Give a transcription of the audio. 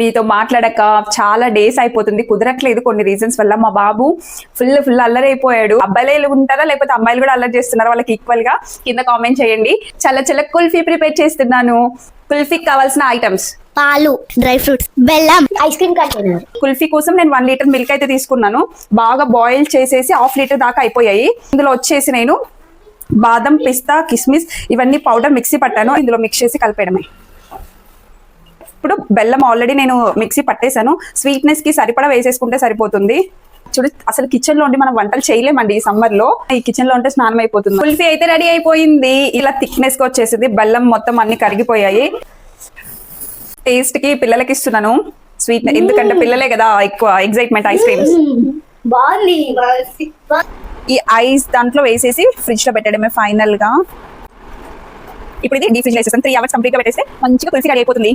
మీతో మాట్లాడక చాలా డేస్ అయిపోతుంది, కుదరట్లేదు కొన్ని రీజన్స్ వల్ల. మా బాబు ఫుల్ అల్లరి అయిపోయాడు. అబ్బాయిలు ఉంటారా లేకపోతే అమ్మాయిలు కూడా అల్లరి చేస్తున్నారా, వాళ్ళకి ఈక్వల్ గా కింద కామెంట్ చేయండి. చల్ల కుల్ఫీ ప్రిపేర్ చేస్తున్నాను. కుల్ఫీకి కావాల్సిన ఐటమ్స్: పాలు, డ్రై ఫ్రూట్స్, బెల్లం, ఐస్ క్రీమ్ కంటైనర్. కుల్ఫీ కోసం నేను 1 లీటర్ మిల్క్ అయితే తీసుకున్నాను. బాగా బాయిల్ చేసేసి 1/2 లీటర్ దాకా అయిపోయాయి. ఇందులో వచ్చేసి నేను బాదం, పిస్తా, కిస్మిస్ ఇవన్నీ పౌడర్ మిక్సీ పట్టాను. ఇందులో మిక్స్ చేసి కలిపేయడమే. ఇప్పుడు బెల్లం ఆల్రెడీ నేను మిక్సీ పట్టేశాను. స్వీట్నెస్ కి సరిపడా వేసేసుకుంటే సరిపోతుంది. చూడు, అసలు కిచెన్ లో ఉండి మనం వంటలు చేయలేమండి ఈ సమ్మర్ లో. ఈ కిచెన్ లో ఉంటే స్నానం అయిపోతుంది. కుల్ఫీ అయితే రెడీ అయిపోయింది. ఇలా థిక్నెస్ గా వచ్చేసింది. బెల్లం మొత్తం అన్ని కరిగిపోయాయి. టేస్ట్ కి పిల్లలకి ఇస్తున్నాను స్వీట్, ఎందుకంటే పిల్లలే కదా ఎక్కువ ఎగ్జైట్మెంట్ ఐస్ క్రీమ్స్. ఈ ఐస్ దాంట్లో వేసేసి ఫ్రిడ్జ్ లో పెట్టడమే ఫైనల్ గా. ఇప్పుడు ఇది డీప్ ఫ్రిడ్జ్ లో వేసేస్తాను. 3 hours కంప్లీట్ గా పెట్టేస్తే మంచిగా కుల్ఫీ రెడీ అయిపోతుంది.